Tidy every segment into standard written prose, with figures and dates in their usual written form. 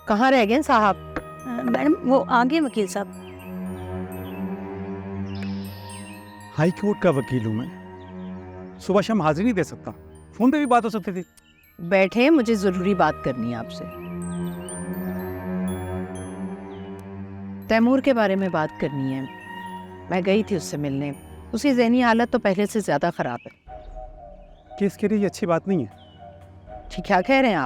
कहाँ रह गए साहब? मैडम वो आगे वकील साहब। हाई कोर्ट का वकील हूँ मैं, सुबह शाम हाजिरी नहीं दे सकता। फोन पे भी बात हो सकती थी। बैठे, मुझे जरूरी बात करनी है आपसे। तैमूर के बारे में बात करनी है। मैं गई थी उससे मिलने। उसकी ज़हनी हालत तो पहले से ज़्यादा ख़राब है। केस के लिए ये अच्छी बात नहीं है। ठीक, क्या कह रहे हैं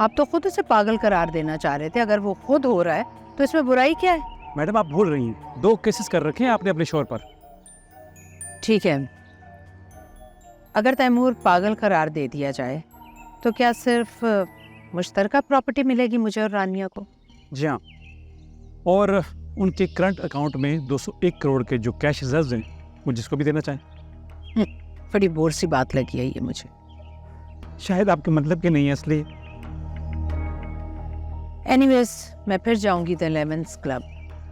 आप तो खुद उसे पागल करार देना चाह रहे थे। अगर वो खुद हो रहा है तो इसमें बुराई क्या है? मैडम आप भूल रही हैं, 2 केसेस कर रखे हैं आपने अपने शोर पर। ठीक है, अगर तैमूर पागल करार दे दिया जाए तो क्या सिर्फ मुश्तरका प्रॉपर्टी मिलेगी मुझे और रानिया को? जी हाँ, और उनके करंट अकाउंट में 201 करोड़ के जो कैश रिजर्व्स हैं वो जिसको भी देना चाहें। बड़ी बोर सी बात लगी है ये मुझे। शायद आपके मतलब के नहीं है इसलिए। एनीवेज, मैं फिर जाऊंगी द लेमन्स क्लब।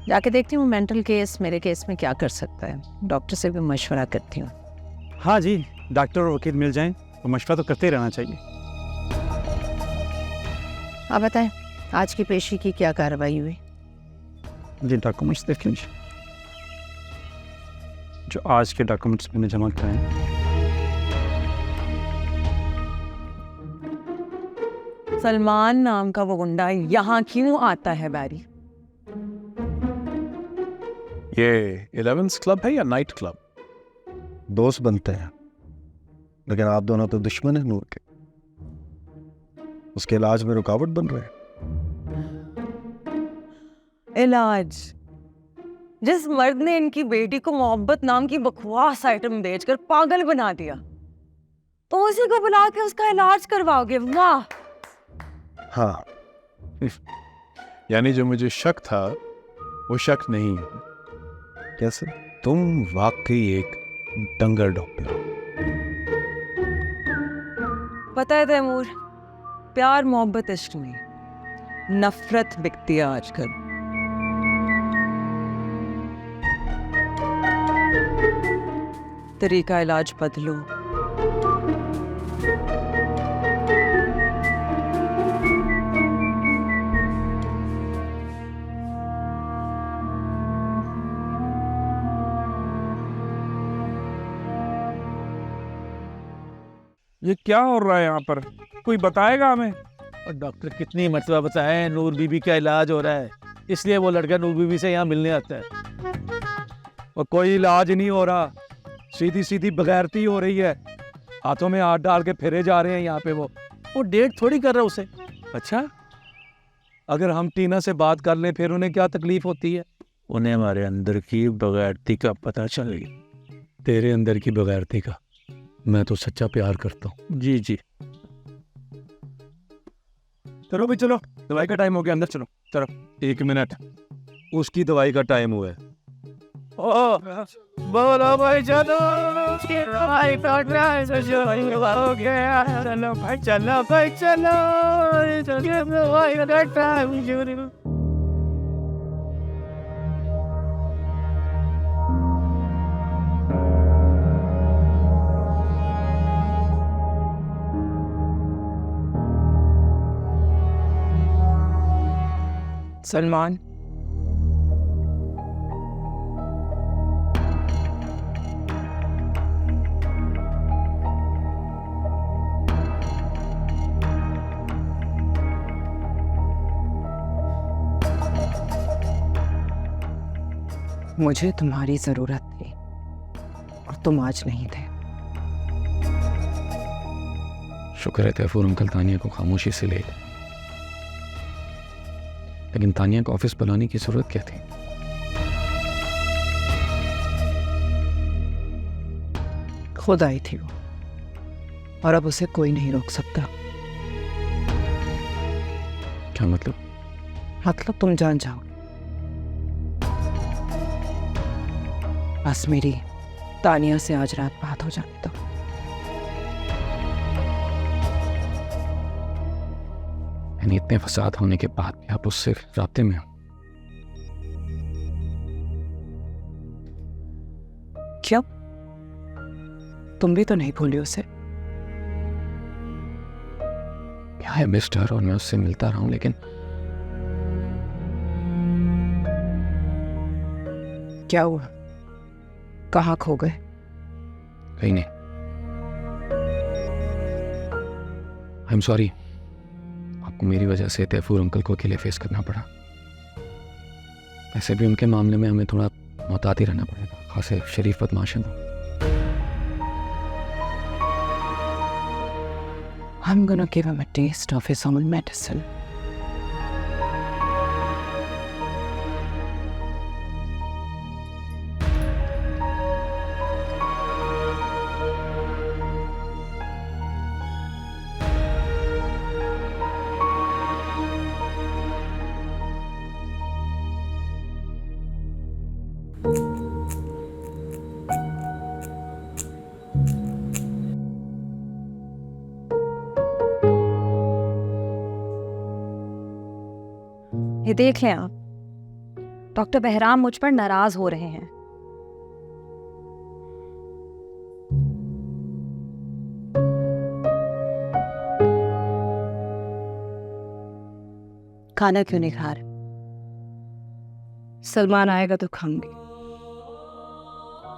जाके देखती हूँ मेंटल केस मेरे केस में क्या कर सकता है। डॉक्टर से भी मशवरा करती हूँ। हाँ जी, डॉक्टर और वकील मिल जाएं तो मशवरा तो करते ही रहना चाहिए। आप बताएं, आज की पेशी की क्या कार्रवाई हुई? जी डॉक्यूमेंट्स देख लीजिए, जो आज के डॉक्यूमेंट्स मैंने जमा कराए हैं। सलमान नाम का वो गुंडा यहाँ क्यों आता है बैरी? ये 11th क्लब है या नाइट क्लब? दोस्त बनते हैं, लेकिन आप दोनों तो दुश्मन हैं नूर के। उसके इलाज में रुकावट बन रहे हैं। इलाज? जिस मर्द ने इनकी बेटी को मोहब्बत नाम की बकवास आइटम बेचकर पागल बना दिया, तो उसी को बुला के उसका इलाज करवाओगे? वाह! हाँ, यानी जो मुझे शक था वो शक नहीं है। कैसे? तुम वाकई एक डंगर डॉक्टर हो। पता है तैमूर, प्यार मोहब्बत इश्क नहीं, नफरत बिकती है आजकल। तरीका इलाज बदलो। ये क्या हो रहा है यहाँ पर? कोई बताएगा हमें? और डॉक्टर कितनी मर्तबा बताए नूर बीबी का इलाज हो रहा है, इसलिए वो लड़का नूर बीबी से यहाँ मिलने आता है। और कोई इलाज नहीं हो रहा, सीधी सीधी बगैरती हो रही है। हाथों में हाथ डाल के फिरे जा रहे हैं यहाँ पे। वो डेट थोड़ी कर रहा उसे। अच्छा, अगर हम टीना से बात कर लें फिर उन्हें क्या तकलीफ होती है? उन्हें हमारे अंदर की बगैरती का पता चल गया। तेरे अंदर की बगैरती का? मैं तो सच्चा प्यार करता हूँ। जी जी। चलो भाई चलो, दवाई का टाइम हो गया, अंदर चलो। चलो 1 मिनट, उसकी दवाई का टाइम हुआ है। ओ बोलो भाई, चलो चलो भाई चलो चलो। सलमान, मुझे तुम्हारी जरूरत थी और तुम आज नहीं थे। शुक्र है तैफूर अंकल तानिया को खामोशी से ले गए, लेकिन तानिया को ऑफिस बुलाने की जरूरत क्या थी? खुद आई थी वो, और अब उसे कोई नहीं रोक सकता। क्या मतलब? मतलब तुम जान जाओ। बस मेरी तानिया से आज रात बात हो जाने दो। यानी इतने फसाद होने के बाद भी आप उससे राब्ते में हो? क्यों? तुम भी तो नहीं भूली उसे? क्या है मिस्टर, और मैं उससे मिलता रहा हूं, लेकिन क्या हुआ? कहाँ खो गए? कहीं नहीं। आई एम सॉरी, आपको मेरी वजह से तैफूर अंकल को अकेले फेस करना पड़ा। वैसे भी उनके मामले में हमें थोड़ा मोहतात ही रहना पड़ेगा, खासे शरीफ बदमाश हैं वो। I'm gonna give him a taste of his own medicine. ये देख लें आप, डॉक्टर बहराम मुझ पर नाराज हो रहे हैं। खाना क्यों नहीं खा रहे? सलमान आएगा तो खाऊंगी।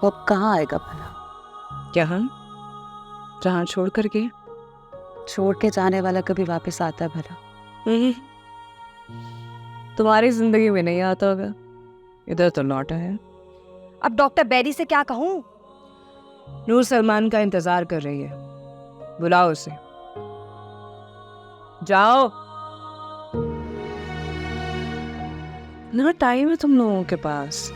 वो अब कहाँ आएगा भला? यहाँ जहाँ छोड़ कर गए? छोड़ के जाने वाला कभी वापस आता है भला? तुम्हारी जिंदगी में नहीं आता होगा, इधर तो लौटा है। अब डॉक्टर बेरी से क्या कहूँ? नूर सलमान का इंतजार कर रही है, बुलाओ उसे। जाओ, ना टाइम है तुम लोगों के पास।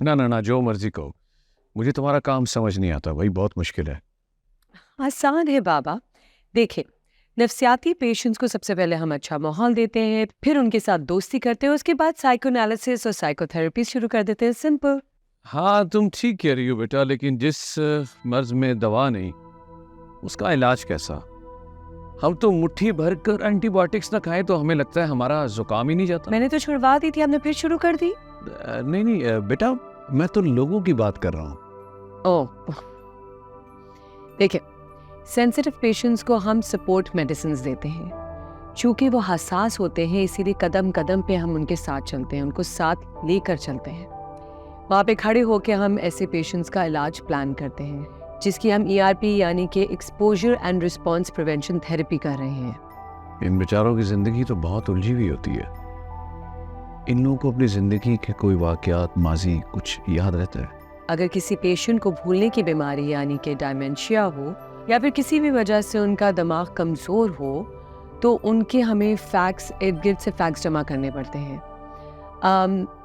ना, जो मर्जी कहो, मुझे तुम्हारा काम समझ नहीं आता भाई, बहुत मुश्किल है। आसान है बाबा। देखें, नफ्सियाती पेशेंट्स को सबसे पहले हम अच्छा माहौल देते हैं, फिर उनके साथ दोस्ती करते हैं, उसके बाद साइकोएनालिसिस और साइकोथेरेपी शुरू कर देते हैं। सिंपल। हाँ, तुम ठीक कह रही हो बेटा, लेकिन जिस मर्ज में दवा नहीं, उसका इलाज कैसा? हम तो मुट्ठी भर कर एंटीबायोटिक्स ना खाएं तो हमें लगता है हमारा जुकाम ही नहीं जाता। मैंने तो छुड़वा दी थी, आपने फिर शुरू कर दी। नहीं बेटा, मैं तो लोगों की बात कर रहा हूँ। ओह, देखिए, सेंसिटिव पेशेंट्स को हम सपोर्ट मेडिसिन देते हैं। चूंकि वो हसास होते हैं, इसीलिए कदम कदम पे हम उनके साथ चलते हैं, उनको साथ लेकर चलते हैं। वहाँ पे खड़े होकर हम ऐसे पेशेंट्स का इलाज प्लान करते हैं, जिसकी हम ERP यानी कि exposure and response prevention therapy कर रहे हैं। इन बेचारों की जिंदगी तो बहुत उलझी हुई होती है। इन लोगों को अपनी जिंदगी के कोई वाकयात, माजी कुछ याद रहता है? अगर किसी पेशेंट को भूलने की बीमारी यानी कि डायमेंशिया हो, या फिर किसी भी वजह से उनका दिमाग कमज़ोर हो, तो उनके हमें फैक्ट्स, इर्द गिर्द से फैक्ट्स जमा करने पड़ते हैं।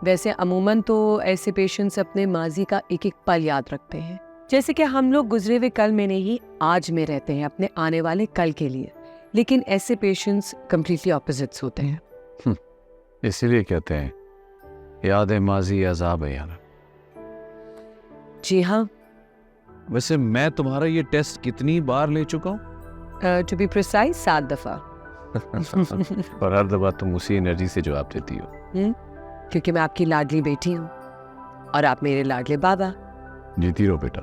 वैसे अमूमन तो ऐसे पेशेंट्स अपने माजी का एक एक पल याद रखते हैं, जैसे कि हम लोग गुजरे हुए कल में नहीं, आज में रहते हैं अपने आने वाले कल के लिए। लेकिन ऐसे पेशेंट्स कम्प्लीटली ऑपोजिट्स होते हैं। इसीलिए कहते हैं याद है माजी अजाब है यार। जी हाँ। वैसे मैं तुम्हारा ये टेस्ट कितनी बार ले चुका हूँ? टू बी प्रिसाइज 7 दफ़ा। और हर दफा तुम उसी एनर्जी से जवाब देती हो। क्योंकि मैं आपकी लाडली बेटी हूँ और आप मेरे लाडले बाबा। जीती रहो बेटा।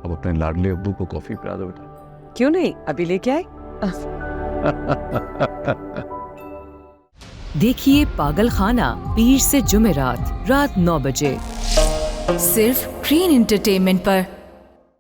अब अपने लाडले अब्बू को कॉफी पिला दो बेटा। क्यों नहीं, अभी लेके आए। देखिए पागल खाना पीर से जुमेरात रात 9 बजे सिर्फ ग्रीन एंटरटेनमेंट पर।